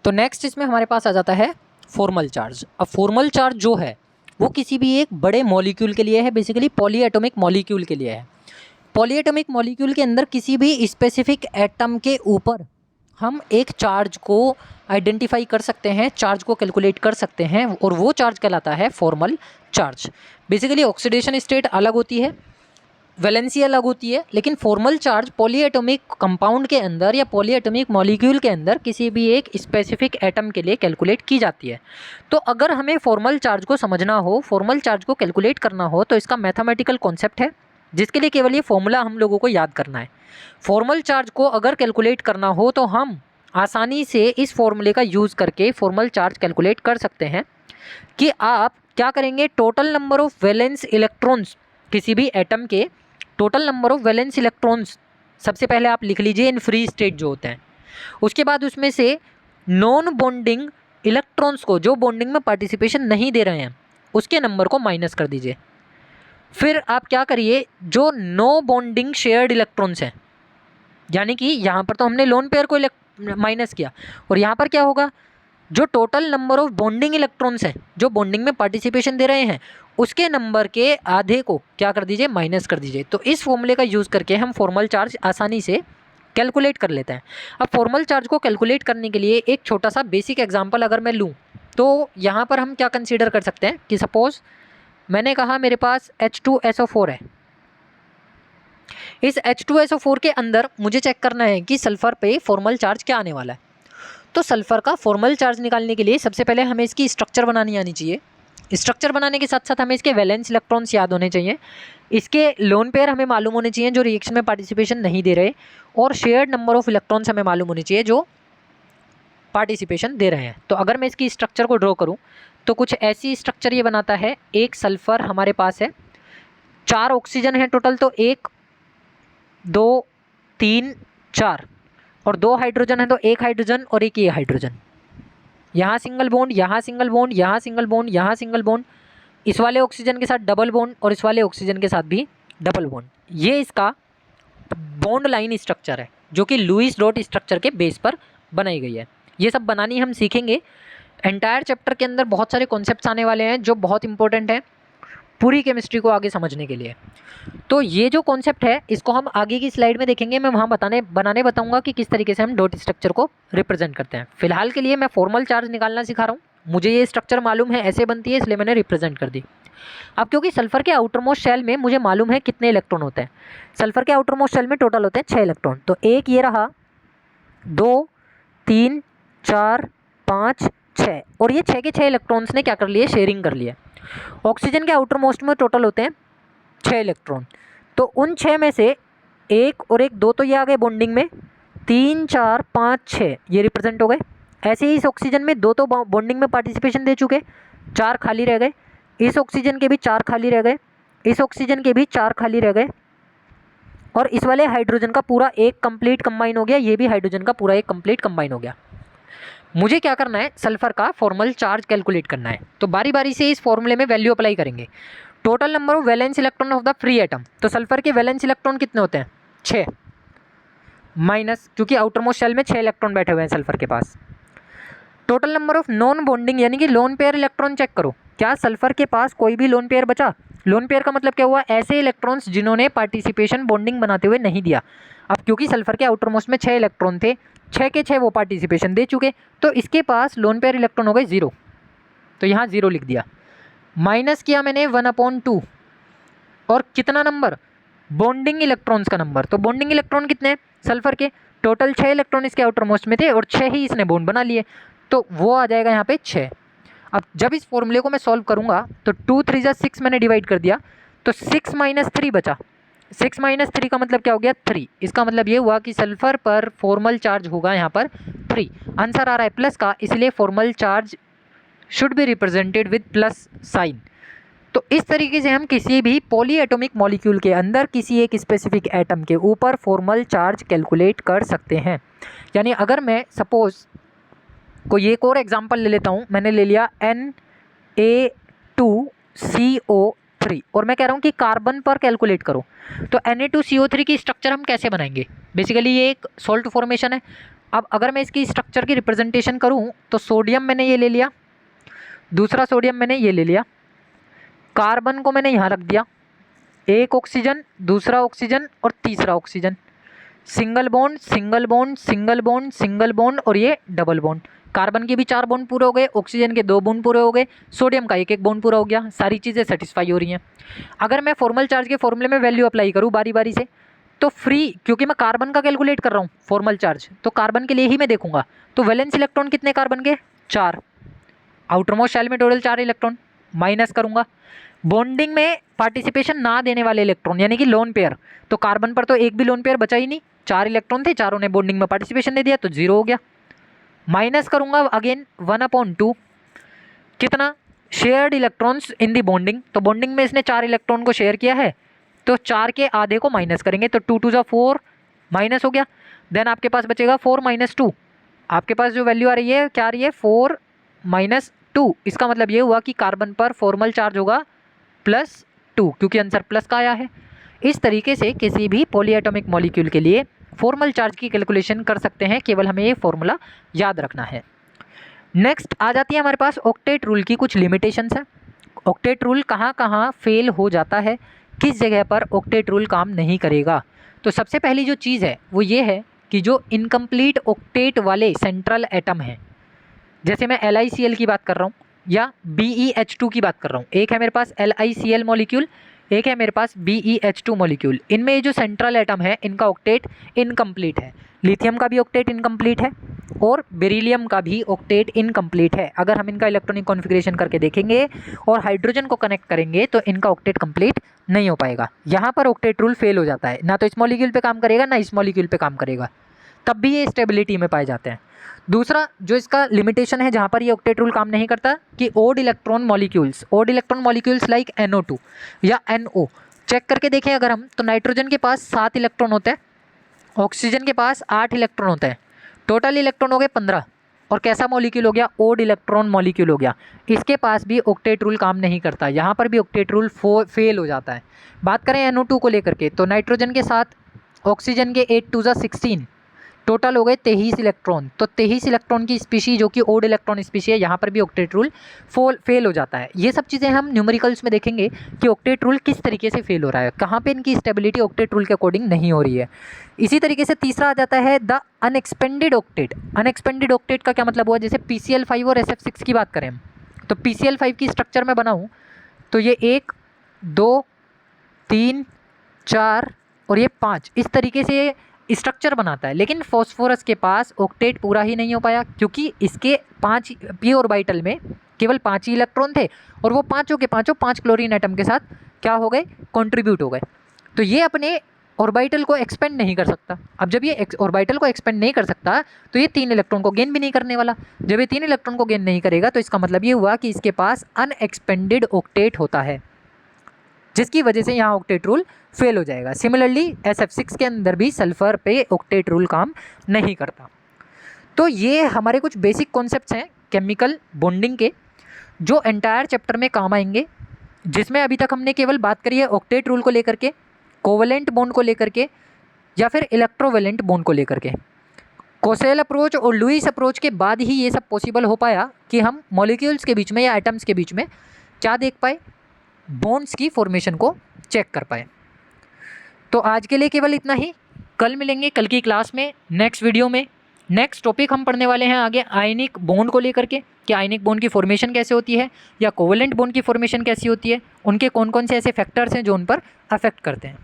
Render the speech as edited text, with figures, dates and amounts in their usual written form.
तो नेक्स्ट इसमें हमारे पास आ जाता है फॉर्मल चार्ज। अब फॉर्मल चार्ज जो है वो किसी भी एक बड़े मॉलिक्यूल के लिए है, बेसिकली पॉलीएटॉमिक मॉलिक्यूल के लिए है। पॉलीएटॉमिक मॉलिक्यूल के अंदर किसी भी स्पेसिफिक एटम के ऊपर हम एक चार्ज को आइडेंटिफाई कर सकते हैं, चार्ज को कैलकुलेट कर सकते हैं, और वो चार्ज कहलाता है formal charge. Basically oxidation state अलग होती है, वैलेंसी अलग होती है, लेकिन फॉर्मल चार्ज पॉलीएटॉमिक कंपाउंड के अंदर या पॉलीएटॉमिक मॉलिक्यूल के अंदर किसी भी एक स्पेसिफिक एटम के लिए कैलकुलेट की जाती है। तो अगर हमें फॉर्मल चार्ज को समझना हो, फॉर्मल चार्ज को कैलकुलेट करना हो, तो इसका मैथमेटिकल कॉन्सेप्ट है जिसके लिए केवल ये फॉर्मूला हम लोगों को याद करना है। फॉर्मल चार्ज को अगर कैलकुलेट करना हो तो हम आसानी से इस फॉर्मूले का यूज़ करके फॉर्मल चार्ज कैलकुलेट कर सकते हैं कि आप क्या करेंगे, total number of valence electrons, किसी भी एटम के total number of valence electrons सबसे पहले आप लिख लीजिए इन फ्री स्टेट जो होते हैं। उसके बाद उसमें से नॉन बॉन्डिंग इलेक्ट्रॉन्स को, जो बॉन्डिंग में पार्टिसिपेशन नहीं दे रहे हैं, उसके नंबर को माइनस कर दीजिए। फिर आप क्या करिए, जो नो बॉन्डिंग शेयर्ड इलेक्ट्रॉन्स हैं, यानी कि यहाँ पर तो हमने लोन पेयर को माइनस किया, और यहाँ पर क्या होगा, जो total number of bonding electrons हैं, जो बॉन्डिंग में पार्टिसिपेशन दे रहे हैं, उसके नंबर के आधे को क्या कर दीजिए, माइनस कर दीजिए। तो इस फॉर्मूले का यूज़ करके हम फॉर्मल चार्ज आसानी से कैलकुलेट कर लेते हैं। अब फॉर्मल चार्ज को कैलकुलेट करने के लिए एक छोटा सा बेसिक एग्जांपल अगर मैं लूँ, तो यहाँ पर हम क्या कंसीडर कर सकते हैं कि सपोज़ मैंने कहा मेरे पास H2SO4 है। इस H2SO4 के अंदर मुझे चेक करना है कि सल्फ़र पे फॉर्मल चार्ज क्या आने वाला है। तो सल्फ़र का फॉर्मल चार्ज निकालने के लिए सबसे पहले हमें इसकी स्ट्रक्चर बनानी आनी चाहिए। स्ट्रक्चर बनाने के साथ साथ हमें इसके वैलेंस इलेक्ट्रॉन्स याद होने चाहिए, इसके लोन पेयर हमें मालूम होने चाहिए जो रिएक्शन में पार्टिसिपेशन नहीं दे रहे, और शेयर्ड नंबर ऑफ इलेक्ट्रॉन्स हमें मालूम होने चाहिए जो पार्टिसिपेशन दे रहे हैं। तो अगर मैं इसकी स्ट्रक्चर को ड्रॉ करूँ तो कुछ ऐसी स्ट्रक्चर ये बनाता है। एक सल्फ़र हमारे पास है, 4 ऑक्सीजन है टोटल, तो 1 2 3 4, और 2 हाइड्रोजन है तो 1 हाइड्रोजन और 1 ये हाइड्रोजन। यहाँ सिंगल बॉन्ड, यहाँ सिंगल बॉन्ड, यहाँ सिंगल बॉन्ड, यहाँ सिंगल बॉन्ड, इस वाले ऑक्सीजन के साथ डबल बॉन्ड और इस वाले ऑक्सीजन के साथ भी डबल बॉन्ड। ये इसका बॉन्ड लाइन स्ट्रक्चर है जो कि लुईस डॉट स्ट्रक्चर के बेस पर बनाई गई है। ये सब बनानी हम सीखेंगे। एंटायर चैप्टर के अंदर बहुत सारे कॉन्सेप्ट्स आने वाले हैं जो बहुत इंपॉर्टेंट हैं पूरी केमिस्ट्री को आगे समझने के लिए। तो ये जो कॉन्सेप्ट है इसको हम आगे की स्लाइड में देखेंगे। मैं वहाँ बनाने बताऊंगा कि किस तरीके से हम डॉट स्ट्रक्चर को रिप्रेजेंट करते हैं। फिलहाल के लिए मैं फॉर्मल चार्ज निकालना सिखा रहा हूँ, मुझे ये स्ट्रक्चर मालूम है ऐसे बनती है, इसलिए मैंने रिप्रेजेंट कर दी। अब क्योंकि सल्फर के आउटर मोस्ट शेल में मुझे मालूम है कितने इलेक्ट्रॉन होते हैं, सल्फर के आउटर मोस्ट शेल में टोटल होते हैं 6 इलेक्ट्रॉन। तो एक ये रहा, 2 3 4 5 6, और ये 6 के 6 इलेक्ट्रॉन्स ने क्या कर लिए, शेयरिंग कर लिए। ऑक्सीजन के आउटर मोस्ट में टोटल होते हैं 6 इलेक्ट्रॉन, तो उन 6 में से 1 और 1 2 तो ये आ गए बॉन्डिंग में, 3 4 5 6 ये रिप्रेजेंट हो गए। ऐसे ही इस ऑक्सीजन में 2 तो बॉन्डिंग में पार्टिसिपेशन दे चुके, 4 खाली रह गए। इस ऑक्सीजन के भी 4 खाली रह गए, इस ऑक्सीजन के भी 4 खाली रह गए, और इस वाले हाइड्रोजन का पूरा एक कंप्लीट कंबाइन हो गया, ये भी हाइड्रोजन का पूरा एक कंप्लीट कंबाइन हो गया। मुझे क्या करना है, सल्फर का फॉर्मल चार्ज कैलकुलेट करना है। तो बारी बारी से इस फॉर्मूले में वैल्यू अप्लाई करेंगे। Total number of valence electron of the free atom, तो सल्फर के वैलेंस इलेक्ट्रॉन कितने होते हैं, 6, माइनस, क्योंकि आउटर मोस्ट शेल में 6 इलेक्ट्रॉन बैठे हुए हैं सल्फर के पास। Total number of non bonding यानी कि लोन पेयर इलेक्ट्रॉन चेक करो, क्या सल्फर के पास कोई भी लोन पेयर बचा। लोन पेयर का मतलब क्या हुआ, ऐसे इलेक्ट्रॉन्स जिन्होंने पार्टिसिपेशन बॉन्डिंग बनाते हुए नहीं दिया। अब क्योंकि सल्फर के आउटर मोस्ट में 6 इलेक्ट्रॉन थे, 6 के 6 वो पार्टिसिपेशन दे चुके, तो इसके पास लोन पेयर इलेक्ट्रॉन हो गए 0, तो यहाँ 0 लिख दिया। माइनस किया मैंने 1/2, और कितना नंबर, बॉन्डिंग इलेक्ट्रॉन्स का नंबर। तो बॉन्डिंग इलेक्ट्रॉन कितने हैं सल्फर के, टोटल 6 इलेक्ट्रॉन इसके आउटर मोस्ट में थे और 6 ही इसने बॉन्ड बना लिए, तो वो आ जाएगा यहाँ पे 6। अब जब इस फॉर्मूले को मैं सॉल्व करूँगा तो 2 3 जा 6 मैंने डिवाइड कर दिया, तो 6 - 3 बचा। 6 - 3 का मतलब क्या हो गया, 3। इसका मतलब ये हुआ कि सल्फर पर फॉर्मल चार्ज होगा यहाँ पर 3। आंसर आ रहा है प्लस का, इसलिए formal charge should be represented with plus sign. तो इस तरीके से हम किसी भी पॉलीएटॉमिक मॉलिक्यूल के अंदर किसी एक स्पेसिफिक एटम के ऊपर फॉर्मल चार्ज कैलकुलेट कर सकते हैं। यानी अगर मैं सपोज़ कोई एक और एग्जांपल ले लेता हूँ, मैंने ले लिया Na2CO3 और मैं कह रहा हूँ कि कार्बन पर कैलकुलेट करो, तो Na2CO3 की स्ट्रक्चर हम कैसे बनाएंगे। बेसिकली ये एक सॉल्ट फॉर्मेशन है, अब अगर मैं इसकी स्ट्रक्चर की रिप्रेजेंटेशन करूँ तो सोडियम मैंने ये ले लिया, दूसरा सोडियम मैंने ये ले लिया, कार्बन को मैंने यहाँ रख दिया, एक ऑक्सीजन, दूसरा ऑक्सीजन और तीसरा oxygen, single bond single bond single bond single bond और ये डबल बॉन्ड। कार्बन के भी 4 बॉन्ड पूरे हो गए, ऑक्सीजन के 2 बॉन्ड पूरे हो गए, सोडियम का एक बॉन्ड पूरा हो गया। सारी चीज़ें सेटिस्फाई हो रही हैं। अगर मैं फॉर्मल चार्ज के फॉर्मूले में वैल्यू अप्लाई करूँ बारी बारी से तो फ्री, क्योंकि मैं कार्बन का कैलकुलेट कर रहा हूँ फॉर्मल चार्ज, तो कार्बन के लिए ही मैं देखूंगा। तो वैलेंस इलेक्ट्रॉन कितने कार्बन के? 4। आउटर मोस्ट शेल में टोटल 4 इलेक्ट्रॉन, माइनस करूंगा। बॉन्डिंग में पार्टिसिपेशन ना देने वाले इलेक्ट्रॉन यानी कि लोन पेयर, तो कार्बन पर तो एक भी लोन पेयर बचा ही नहीं, 4 इलेक्ट्रॉन थे, चारों ने बॉन्डिंग में पार्टिसिपेशन दे दिया तो 0 हो गया। माइनस करूंगा अगेन 1/2, कितना? Shared electrons in the bonding, तो बॉन्डिंग में इसने 4 इलेक्ट्रॉन को शेयर किया है तो 4 के आधे को माइनस करेंगे तो 2 2 4 माइनस हो गया। देन आपके पास बचेगा 4 - 2, आपके पास जो वैल्यू आ रही है क्या आ रही है? 4 - 2। इसका मतलब ये हुआ कि कार्बन पर फॉर्मल चार्ज होगा +2, क्योंकि आंसर प्लस का आया है। इस तरीके से किसी भी पॉलीएटॉमिक मॉलिक्यूल के लिए फॉर्मल चार्ज की कैलकुलेशन कर सकते हैं, केवल हमें ये फॉर्मूला याद रखना है। नेक्स्ट आ जाती है हमारे पास ऑक्टेट रूल की कुछ लिमिटेशंस हैं। ऑक्टेट रूल कहाँ कहाँ फेल हो जाता है, किस जगह पर ऑक्टेट रूल काम नहीं करेगा। तो सबसे पहली जो चीज़ है वो ये है कि जो इनकम्प्लीट ऑक्टेट वाले सेंट्रल एटम हैं, जैसे मैं LiCl की बात कर रहा हूँ या BeH2 की बात कर रहा हूँ, एक है मेरे पास LiCl मॉलिक्यूल, एक है मेरे पास BeH2 मॉलिक्यूल, इनमें ये जो सेंट्रल एटम है इनका ऑक्टेट इनकम्प्लीट है। लिथियम का भी ऑक्टेट इनकम्प्लीट है और बेरिलियम का भी ऑक्टेट इनकम्प्लीट है। अगर हम इनका इलेक्ट्रॉनिक कॉन्फ़िगरेशन करके देखेंगे और हाइड्रोजन को कनेक्ट करेंगे तो इनका ऑक्टेट कंप्लीट नहीं हो पाएगा। यहाँ पर ऑक्टेट रूल फेल हो जाता है, ना तो इस मॉलिक्यूल पे काम करेगा ना इस मॉलिक्यूल पे काम करेगा, तब भी ये स्टेबिलिटी में पाए जाते हैं। दूसरा जो इसका लिमिटेशन है जहाँ पर ये ऑक्टेट रूल काम नहीं करता कि odd electron molecules like NO2 या NO, चेक करके देखें अगर हम तो नाइट्रोजन के पास 7 इलेक्ट्रॉन होते हैं, ऑक्सीजन के पास 8 इलेक्ट्रॉन होते हैं, टोटल इलेक्ट्रॉन हो गए 15, और कैसा मॉलिक्यूल हो गया? ओड इलेक्ट्रॉन मॉलिक्यूल हो गया। इसके पास भी ऑक्टेट रूल काम नहीं करता, यहाँ पर भी ऑक्टेट रूल फेल हो जाता है। बात करें NO2 को लेकर के तो नाइट्रोजन के साथ ऑक्सीजन के 8 2 16, टोटल हो गए 23 इलेक्ट्रॉन, तो 23 इलेक्ट्रॉन की स्पीशी जो कि ओड इलेक्ट्रॉन स्पीशी है, यहाँ पर भी ऑक्टेट रूल फेल हो जाता है। ये सब चीज़ें हम न्यूमेरिकल्स में देखेंगे कि ऑक्टेट रूल किस तरीके से फेल हो रहा है, कहाँ पे इनकी स्टेबिलिटी ऑक्टेट रूल के अकॉर्डिंग नहीं हो रही है। इसी तरीके से तीसरा आ जाता है the unexpanded octet. Unexpanded octet का क्या मतलब हुआ? जैसे PCl5 और SF6 की बात करें हम, तो PCl5 की स्ट्रक्चर में बनाऊँ तो ये 1 2 3 4 और ये 5 इस तरीके से स्ट्रक्चर बनाता है, लेकिन फॉस्फोरस के पास ऑक्टेट पूरा ही नहीं हो पाया क्योंकि इसके 5 p ऑर्बिटल में केवल 5 ही इलेक्ट्रॉन थे और वो पाँचों के पाँचों 5 क्लोरीन एटम के साथ क्या हो गए? कंट्रीब्यूट हो गए। तो ये अपने ऑर्बिटल को एक्सपेंड नहीं कर सकता। अब जब ये ऑर्बिटल को एक्सपेंड नहीं कर सकता तो ये 3 इलेक्ट्रॉन को गेन भी नहीं करने वाला। जब ये 3 इलेक्ट्रॉन को गेन नहीं करेगा तो इसका मतलब ये हुआ कि इसके पास अनएक्सपेंडेड ऑक्टेट होता है, जिसकी वजह से यहाँ ऑक्टेट रूल फेल हो जाएगा। सिमिलरली SF6 के अंदर भी सल्फर पे ऑक्टेट रूल काम नहीं करता। तो ये हमारे कुछ बेसिक कॉन्सेप्ट्स हैं केमिकल बॉन्डिंग के जो एंटायर चैप्टर में काम आएंगे, जिसमें अभी तक हमने केवल बात करी है ऑक्टेट रूल को लेकर के, कोवेलेंट बॉन्ड को लेकर के या फिर इलेक्ट्रोवेलेंट बॉन्ड को लेकर के। कोसेल अप्रोच और लुईस अप्रोच के बाद ही ये सब पॉसिबल हो पाया कि हम मॉलिक्यूल्स के बीच में या एटम्स के बीच में क्या देख पाए? बॉन्ड्स की फॉर्मेशन को चेक कर पाए। तो आज के लिए केवल इतना ही। कल मिलेंगे कल की क्लास में नेक्स्ट वीडियो में। नेक्स्ट टॉपिक हम पढ़ने वाले हैं आगे आयनिक बॉन्ड को लेकर के कि आयनिक बॉन्ड की फॉर्मेशन कैसे होती है या कोवेलेंट बॉन्ड की फॉर्मेशन कैसी होती है, उनके कौन कौन से ऐसे फैक्टर्स हैं जो उन पर अफेक्ट करते हैं।